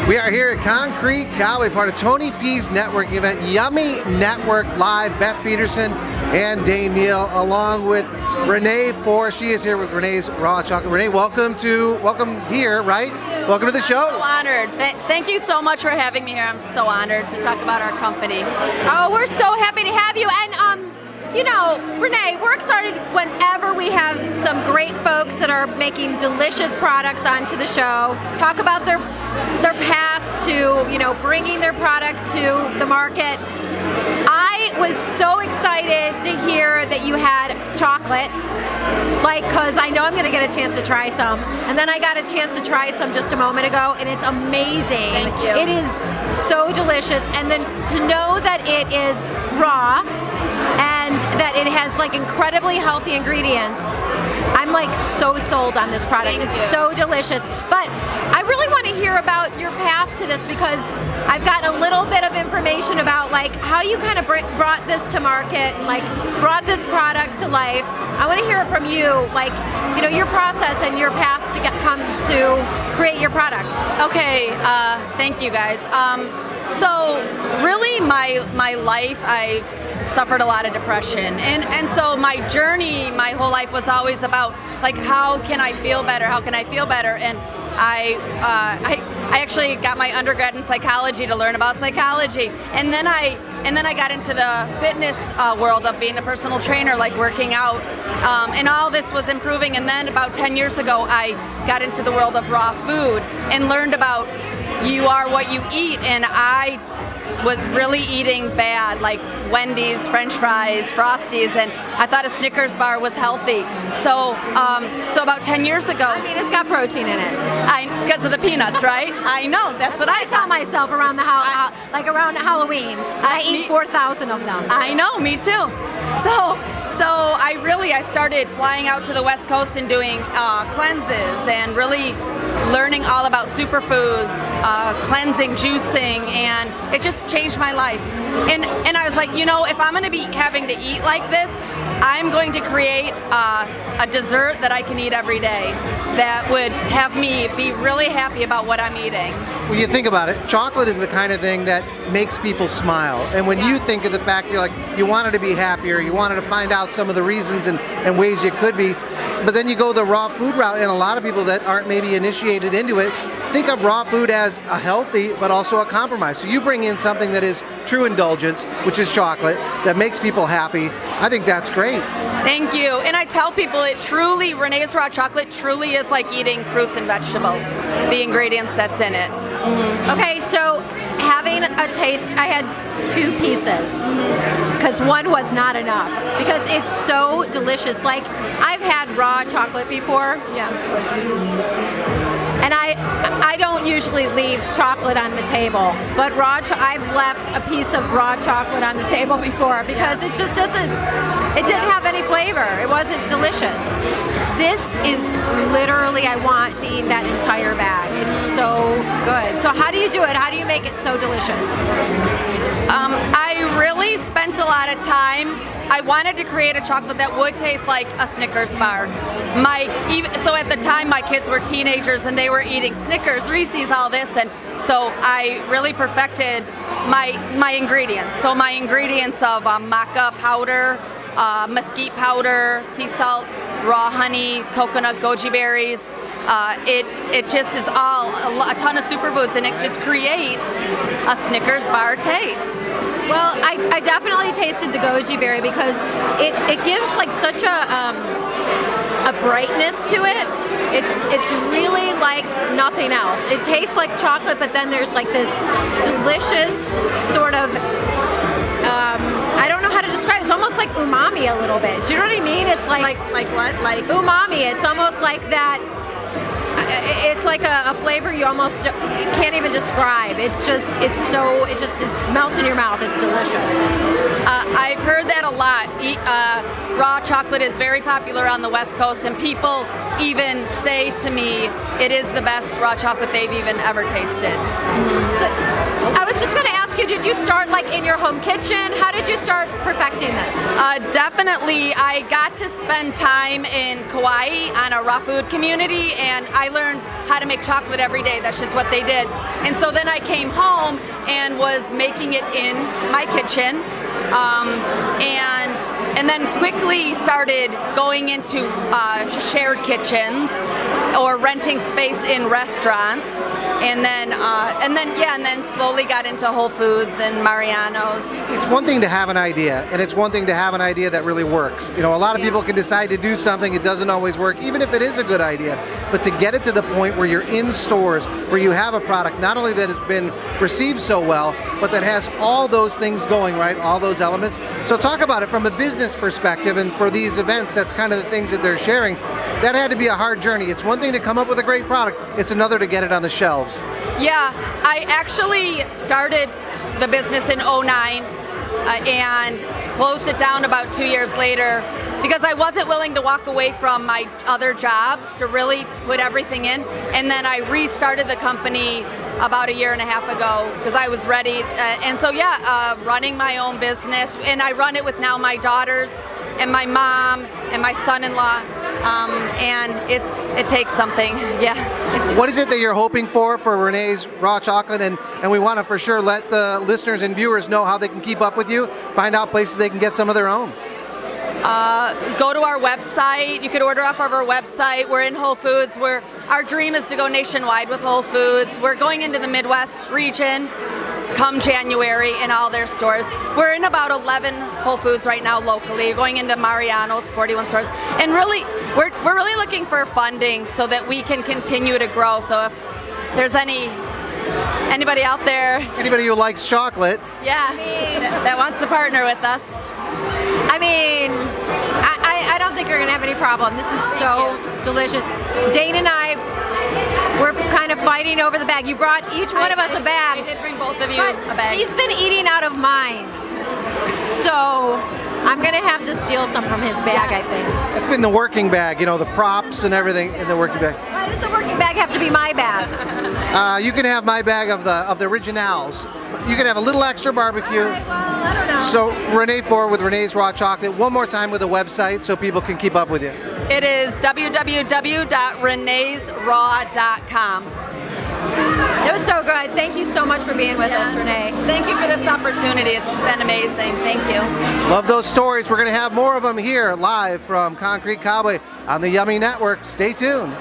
We are here at Concrete Cowboy, part of Tony P's networking event, Yummie Network Live. Beth Peterson and Dane Neal, along with Renee Forrest. She is here with Renee's Raw Chocolate. Renee, welcome here, right? Welcome to the show. I'm so honored. Thank you so much for having me here. I'm so honored to talk about our company. Oh, we're so happy to have you. And you know, Renee, we're excited whenever we have some great folks that are making delicious products onto the show, talk about their path to, you know, bringing their product to the market. I was so excited to hear that you had chocolate, because I know I'm going to get a chance to try some. And then I got a chance to try some just a moment ago, and it's amazing. Thank you. It is so delicious. And then to know that it is raw and that it has like incredibly healthy ingredients, I'm like so sold on this product. Thank it's you. so delicious. But I really want to hear about your path to this, because I've got a little bit of information about like how you kind of brought this to market and like brought this product to life. I want to hear it from you, like, you know, your process and your path to come to create your product. Okay, thank you guys. So really my life, I've suffered a lot of depression, and so my journey, my whole life was always about like, how can I feel better? How can I feel better? And I actually got my undergrad in psychology to learn about psychology, and then I got into the fitness world of being a personal trainer, like working out, and all this was improving. And then about 10 years ago, I got into the world of raw food and learned about you are what you eat, and I was really eating bad, like Wendy's, French fries, Frosties, and I thought a Snickers bar was healthy. So about 10 years ago, I mean, it's got protein in it. Because of the peanuts, right? I know, that's what I tell myself around the like around Halloween. I eat 4,000 of them. I know, me too. So I started flying out to the West Coast and doing cleanses and really learning all about superfoods, cleansing, juicing, and it just changed my life. And I was like, you know, if I'm going to be having to eat like this, I'm going to create a dessert that I can eat every day that would have me be really happy about what I'm eating. When you think about it, chocolate is the kind of thing that makes people smile. And when you think of the fact you're like, you wanted to be happier, you wanted to find out some of the reasons and ways you could be, but then you go the raw food route, and a lot of people that aren't maybe initiated into it think of raw food as a healthy but also a compromise. So you bring in something that is true indulgence, which is chocolate, that makes people happy. I think that's great. Thank you. And I tell people Renee's Raw Chocolate truly is like eating fruits and vegetables, the ingredients that's in it. Mm-hmm. Okay, so having a taste, I had 2 pieces because one was not enough, because it's so delicious. Like, I've had raw chocolate before. Yeah. And I don't usually leave chocolate on the table, but I've left a piece of raw chocolate on the table before, because it just it didn't have any flavor. It wasn't delicious. This is literally, I want to eat that entire bag. It's so good. So how do you do it? How do you make it so delicious? I really spent a lot of time. I wanted to create a chocolate that would taste like a Snickers bar. So at the time, my kids were teenagers and they were eating Snickers, Reese's, all this, and so I really perfected my ingredients. So my ingredients of maca powder, mesquite powder, sea salt, raw honey, coconut, goji berries. It just is a ton of superfoods, and it just creates a Snickers bar taste. Well, I definitely tasted the goji berry, because it gives like such a brightness to it. It's really like nothing else. It tastes like chocolate, but then there's like this delicious sort of, I don't know how to describe it. It's almost like umami a little bit. Do you know what I mean? It's like what? Like umami. It's almost like that. It's like a flavor you can't even describe. It just melts in your mouth. It's delicious. I've heard that a lot. Raw chocolate is very popular on the West Coast, and people even say to me it is the best raw chocolate they've even ever tasted. So I was just going to ask you, did you start like in your home kitchen? How did you start perfecting this? Definitely, I got to spend time in Kauai on a raw food community, and I learned how to make chocolate every day. That's just what they did. And so then I came home and was making it in my kitchen, and then quickly started going into shared kitchens or renting space in restaurants, and then slowly got into Whole Foods and Mariano's. It's one thing to have an idea, and it's one thing to have an idea that really works. You know, a lot of people can decide to do something, it doesn't always work, even if it is a good idea. But to get it to the point where you're in stores, where you have a product, not only that has been received so well, but that has all those things going, right? All those elements. So talk about it from a business perspective, and for these events, that's kind of the things that they're sharing. That had to be a hard journey. It's one thing to come up with a great product, it's another to get it on the shelves. Yeah, I actually started the business in '09 and closed it down about 2 years later because I wasn't willing to walk away from my other jobs to really put everything in. And then I restarted the company about a year and a half ago because I was ready. Running my own business, and I run it with now my daughters and my mom and my son-in-law. And it takes something, yeah. What is it that you're hoping for Renee's Raw Chocolate? And we want to for sure let the listeners and viewers know how they can keep up with you, find out places they can get some of their own. Go to our website. You could order off of our website. We're in Whole Foods. Our dream is to go nationwide with Whole Foods. We're going into the Midwest region come January in all their stores. We're in about 11 Whole Foods right now locally, going into Mariano's, 41 stores. And really, we're really looking for funding so that we can continue to grow. So if there's anybody out there, anybody who likes chocolate, yeah, that wants to partner with us. I mean, I don't think you're going to have any problem. This is so delicious. Dane and I, we're kind of fighting over the bag. You brought each one of us a bag. I did bring both of you a bag. He's been eating out of mine. So I'm going to have to steal some from his bag, I think. It's been the working bag, you know, the props and everything in the working bag. Why does the working bag have to be my bag? You can have my bag of the originals. You can have a little extra barbecue. Well, I don't know. So Renee Ford with Renee's Raw Chocolate. One more time with a website so people can keep up with you. It is www.reneesraw.com. It was so good. Thank you so much for being with us, Renee. Thank you for this opportunity. It's been amazing. Thank you. Love those stories. We're going to have more of them here live from Concrete Cowboy on the Yummie Network. Stay tuned.